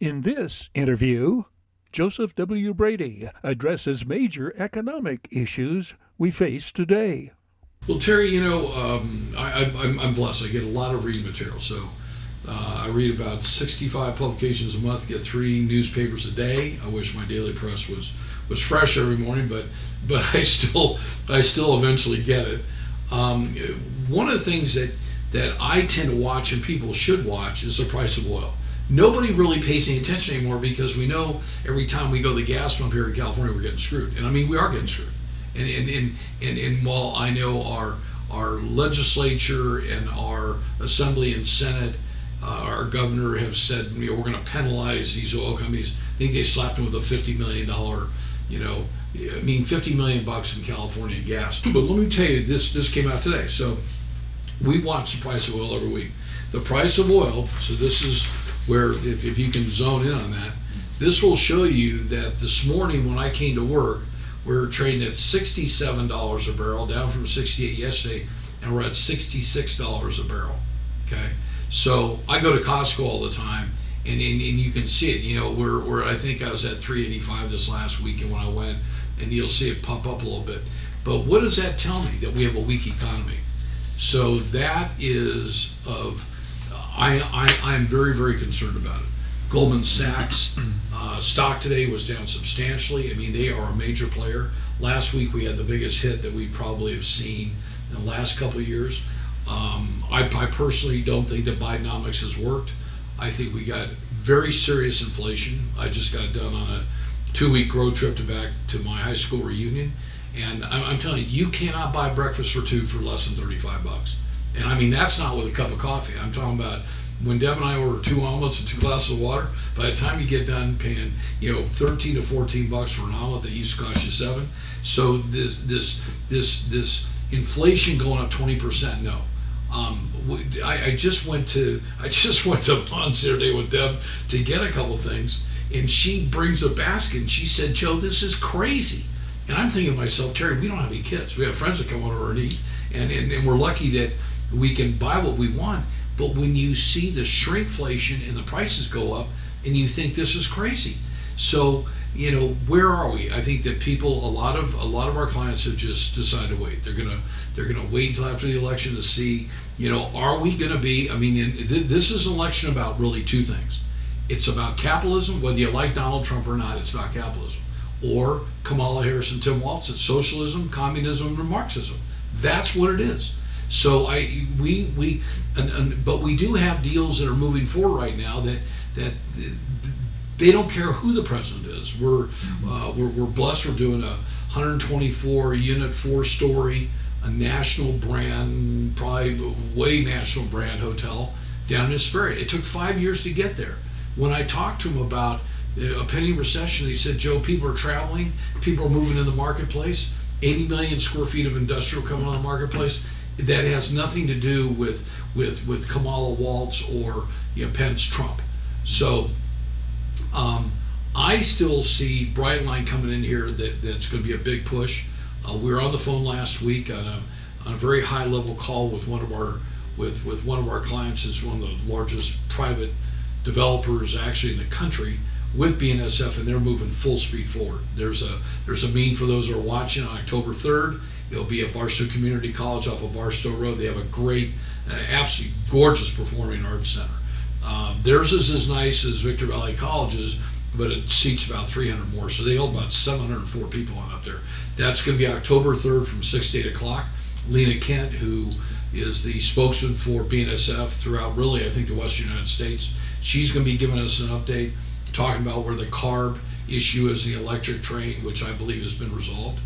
In this interview, Joseph W. Brady addresses major economic issues we face today. Well, Terry, I'm blessed. I get a lot of reading material. So I read about 65 publications a month, get 3 newspapers a day. I wish my daily press was fresh every morning, but I still eventually get it. One of the things that I tend to watch and people should watch is the price of oil. Nobody really pays any attention anymore because we know every time we go to the gas pump here in California, we're getting screwed. And I mean, we are getting screwed. And while I know our legislature and our assembly and senate, our governor have said, we're going to penalize these oil companies. I think they slapped them with a $50 million, $50 million in California gas. But let me tell you, this came out today. So we watch the price of oil every week. The price of oil, so this is where, if you can zone in on that, this will show you that this morning when I came to work, we're trading at $67 a barrel, down from 68 yesterday, and we're at $66 a barrel. Okay, so I go to Costco all the time, and you can see it. We're I think I was at 385 this last week, and when I went, and you'll see it pump up a little bit. But what does that tell me? That we have a weak economy. So that is of I'm very, very concerned about it. Goldman Sachs stock today was down substantially. I mean, they are a major player. Last week we had the biggest hit that we probably have seen in the last couple of years. I personally don't think that Bidenomics has worked. I think we got very serious inflation. I just got done on a 2-week road trip back to my high school reunion, and I'm telling you, you cannot buy breakfast for 2 for less than $35. And I mean, that's not with a cup of coffee. I'm talking about when Deb and I order 2 omelets and 2 glasses of water. By the time you get done paying, $13 to $14 for an omelet that used to cost you $7. So this inflation going up 20%. No. I just went to Vons the other day with Deb to get a couple things, and she brings a basket and she said, "Joe, this is crazy." And I'm thinking to myself, Terry, we don't have any kids. We have friends that come over and eat, and we're lucky that we can buy what we want. But when you see the shrinkflation and the prices go up, and you think this is crazy. So, where are we? I think that people, a lot of our clients have just decided to wait. They're gonna wait until after the election to see, are we gonna be? I mean, this is an election about really 2 things. It's about capitalism, whether you like Donald Trump or not. It's about capitalism, or Kamala Harris and Tim Walz. It's socialism, communism, and Marxism. That's what it is. So but we do have deals that are moving forward right now that they don't care who the president is. We're blessed. We're doing a 124 unit 4-story, a national brand, probably way national brand hotel down in Hesperia. It took 5 years to get there. When I talked to him about a pending recession, he said, "Joe, people are traveling, people are moving in the marketplace. 80 million square feet of industrial coming on the marketplace. That has nothing to do with Kamala Walz or Pence Trump." So I still see Brightline coming in here that's going to be a big push. We were on the phone last week on a very high level call with one of our clients. Is one of the largest private developers actually in the country, with BNSF, and they're moving full speed forward. There's a meeting for those who are watching on October 3rd. It'll be at Barstow Community College off of Barstow Road. They have a great, absolutely gorgeous performing arts center. Theirs is as nice as Victor Valley College's, but it seats about 300 more. So they hold about 704 people on up there. That's going to be October 3rd from 6 to 8 o'clock. Lena Kent, who is the spokesman for BNSF throughout, really, I think, the Western United States, she's going to be giving us an update, talking about where the CARB issue is, the electric train, which I believe has been resolved.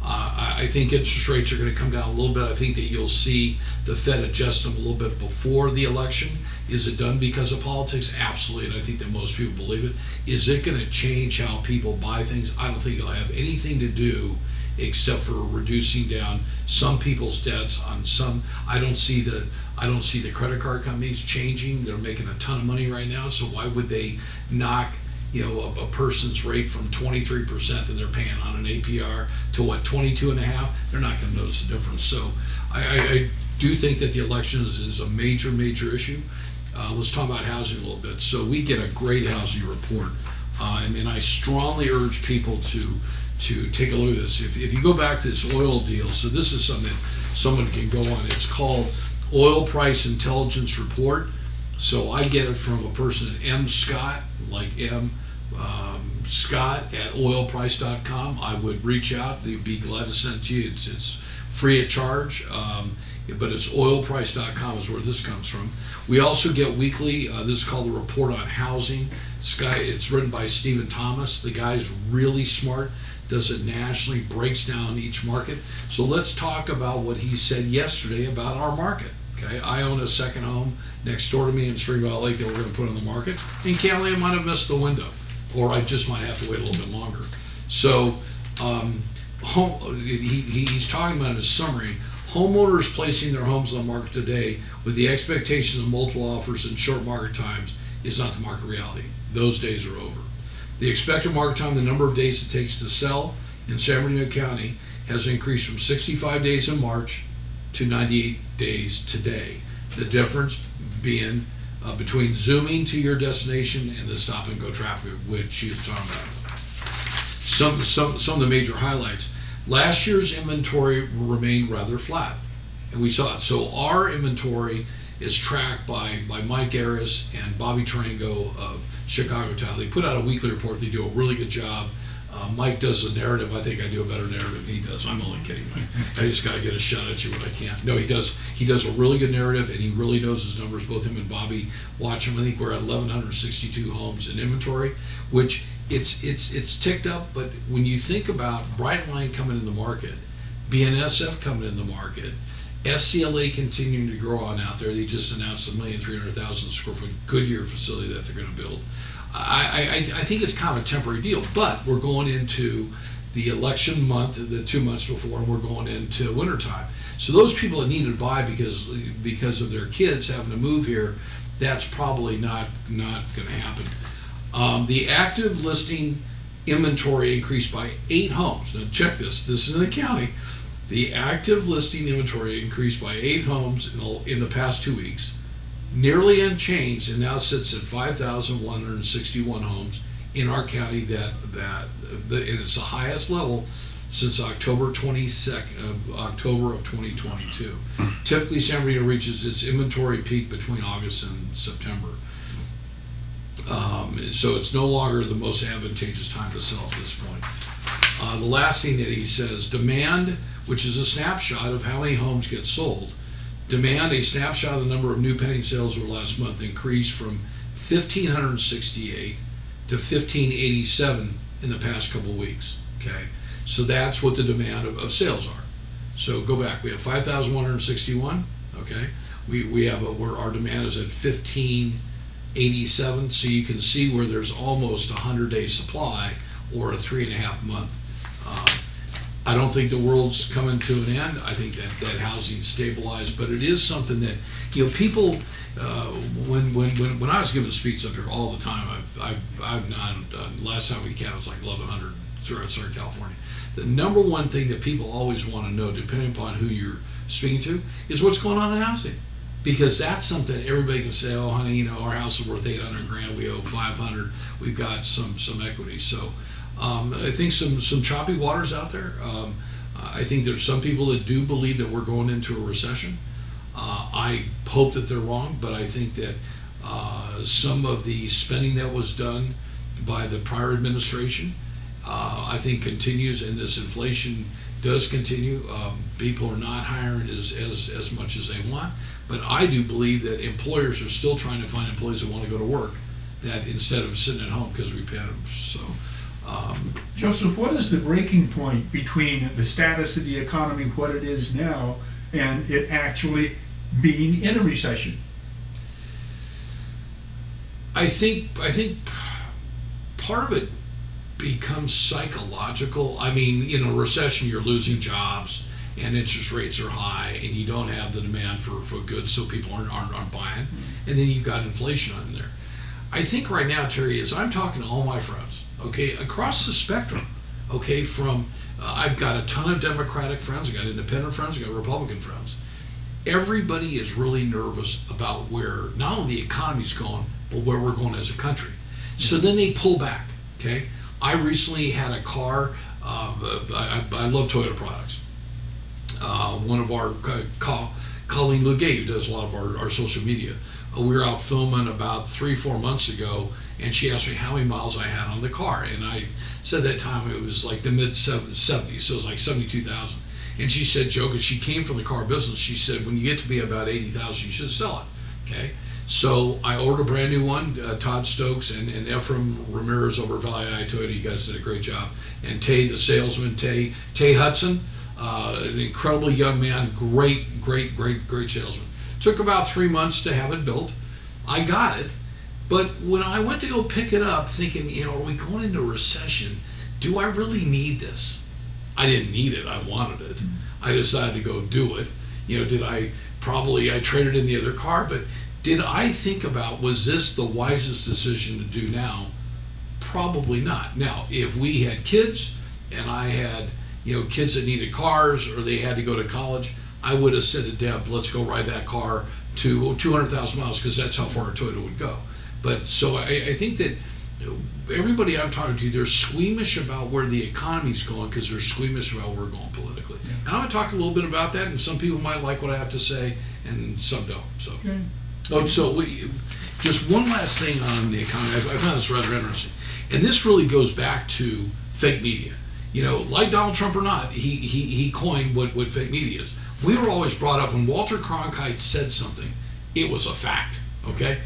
I think interest rates are going to come down a little bit. I think that you'll see the Fed adjust them a little bit before the election. Is it done because of politics? Absolutely, and I think that most people believe it. Is it going to change how people buy things? I don't think it'll have anything to do except for reducing down some people's debts on some. I don't see the credit card companies changing. They're making a ton of money right now, so why would they knock a person's rate from 23% that they're paying on an APR to 22.5%? They're not going to notice the difference. So I do think that the election is a major issue. let's talk about housing a little bit. So we get a great housing report, and I strongly urge people to take a look at this. If you go back to this oil deal, so this is something that someone can go on. It's called Oil Price Intelligence Report. So I get it from a person at M. Scott, like M. Scott at oilprice.com. I would reach out. They'd be glad to send to you. It's free of charge, but it's oilprice.com is where this comes from. We also get weekly, this is called the Report on Housing. It's written by Stephen Thomas. The guy is really smart, does it nationally, breaks down each market. So let's talk about what he said yesterday about our market. Okay, I own a second home next door to me in Spring Valley Lake that we're going to put on the market. And Callie might have missed the window, or I just might have to wait a little bit longer. So he's talking about in his summary, homeowners placing their homes on the market today with the expectation of multiple offers in short market times is not the market reality. Those days are over. The expected market time, the number of days it takes to sell in San Bernardino County, has increased from 65 days in March to 98 days today. The difference being between zooming to your destination and the stop and go traffic, which she is talking about. Some of the major highlights. Last year's inventory remained rather flat, and we saw it. So our inventory is tracked by Mike Harris and Bobby Tarango of Chicago Town. They put out a weekly report. They do a really good job. Mike does a narrative. I think I do a better narrative than he does. I'm only kidding, Mike. I just got to get a shot at you when I can. No, he does. He does a really good narrative, and he really knows his numbers. Both him and Bobby watch him. I think we're at 1,162 homes in inventory, which it's ticked up. But when you think about Brightline coming in the market, BNSF coming in the market, SCLA continuing to grow on out there. They just announced a 1,300,000 square foot Goodyear facility that they're going to build. I think it's kind of a temporary deal, but we're going into the election month, the 2 months before, and we're going into wintertime. So those people that need to buy because of their kids having to move here, that's probably not going to happen. The active listing inventory increased by 8 homes. Now check this. This is in the county. The active listing inventory increased by 8 homes in the past 2 weeks, nearly unchanged, and now sits at 5,161 homes in our county. And it's the highest level since October of 2022. Typically, San Bernardino reaches its inventory peak between August and September. So it's no longer the most advantageous time to sell at this point. The last thing that he says, demand, which is a snapshot of how many homes get sold. Demand, a snapshot of the number of new pending sales over last month, increased from 1,568 to 1,587 in the past couple of weeks. Okay, so that's what the demand of sales are. So go back, we have 5,161. Okay, we have where our demand is at 1,587. So you can see where there's almost a 100-day supply or a 3.5 month. I don't think the world's coming to an end. I think that housing's stabilized, but it is something that, people, when I was giving speeches up here all the time, I've done, last time we counted, it was like 1,100 throughout Southern California. The number one thing that people always want to know, depending upon who you're speaking to, is what's going on in housing. Because that's something everybody can say, oh, honey, our house is worth $800,000, we owe $500, we've got some equity. So I think some choppy waters out there. I think there's some people that do believe that we're going into a recession. I hope that they're wrong, but I think that some of the spending that was done by the prior administration, I think continues, and this inflation does continue. People are not hiring as much as they want, but I do believe that employers are still trying to find employees that want to go to work, that instead of sitting at home because we pay them. So. Joseph, what is the breaking point between the status of the economy, what it is now, and it actually being in a recession? I think part of it becomes psychological. I mean, in a recession, you're losing jobs and interest rates are high, and you don't have the demand for goods, so people aren't buying, and then you've got inflation on there. I think right now, Terry, as I'm talking to all my friends, okay, across the spectrum, okay, from I've got a ton of Democratic friends, I got independent friends, I got Republican friends. everybody is really nervous about where not only the economy's going, but where we're going as a country. So then they pull back. Okay, I recently had a car. I love Toyota products. One of our Colleen Legay, who does a lot of our social media, we were out filming about 3-4 months ago, and she asked me how many miles I had on the car, and I said that time it was like the mid 70s, so it was like 72,000. And she said, Joe, because she came from the car business, she said, when you get to be about 80,000, you should sell it. Okay, so I ordered a brand new one. Todd Stokes and Ephraim Ramirez over at Valley I Toyota, you guys did a great job. And Tay, the salesman, Tay Hudson, an incredibly young man, great salesman. Took about 3 months to have it built. I got it, but when I went to go pick it up, thinking, are we going into a recession? Do I really need this? I didn't need it. I wanted it. I decided to go do it. I traded in the other car, but did I think about, was this the wisest decision to do now? Probably not. Now, if we had kids and I had, kids that needed cars or they had to go to college, I would have said to Deb, let's go ride that car to 200,000 miles, because that's how far a Toyota would go. But so I think that everybody I'm talking to, they're squeamish about where the economy's going because they're squeamish about where we're going politically. Yeah. And I'm going to talk a little bit about that, and some people might like what I have to say, and some don't. So, okay. Just one last thing on the economy. I found this rather interesting, and this really goes back to fake media. Like Donald Trump or not, he coined what fake media is. We were always brought up when Walter Cronkite said something, it was a fact. Okay.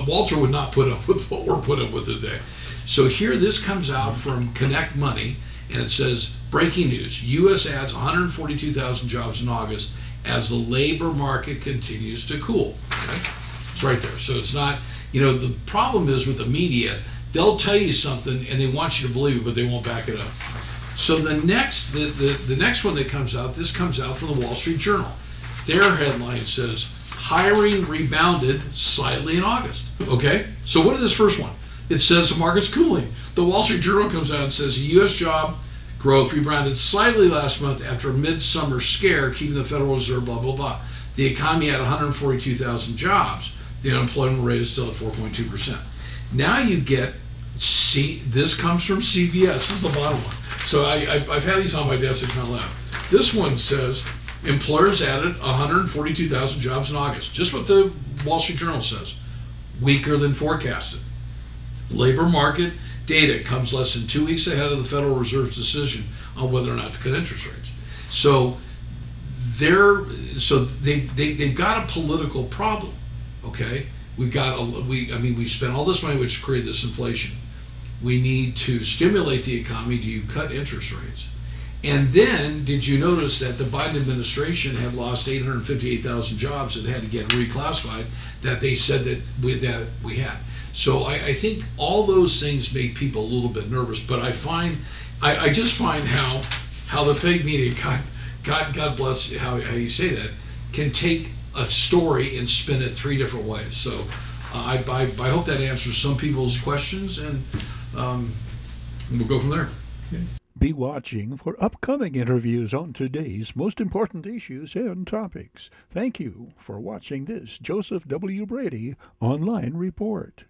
Walter would not put up with what we're put up with today. So here, this comes out from Connect Money, and it says, breaking news, U.S. adds 142,000 jobs in August as the labor market continues to cool. Okay? It's right there. So it's not, the problem is with the media, they'll tell you something and they want you to believe it, but they won't back it up. So the next one that comes out, this comes out from the Wall Street Journal. Their headline says, hiring rebounded slightly in August. Okay, so what is this first one? It says the market's cooling. The Wall Street Journal comes out and says U.S. job growth rebounded slightly last month after a midsummer scare, keeping the Federal Reserve, blah, blah, blah. The economy had 142,000 jobs. The unemployment rate is still at 4.2%. Now you get, this comes from CBS. This is the bottom one. So I've had these on my desk and kind of laugh. This one says, employers added 142,000 jobs in August. Just what the Wall Street Journal says. Weaker than forecasted. Labor market data comes less than 2 weeks ahead of the Federal Reserve's decision on whether or not to cut interest rates. So they've got a political problem. Okay, we spent all this money, which created this inflation. We need to stimulate the economy. Do you cut interest rates? And then, did you notice that the Biden administration had lost 858,000 jobs that had to get reclassified that they said that we had? So I think all those things make people a little bit nervous. But I just find how the fake media, God bless how you say that, can take a story and spin it 3 different ways. So I hope that answers some people's questions, and we'll go from there. Okay. Be watching for upcoming interviews on today's most important issues and topics. Thank you for watching this Joseph W. Brady online report.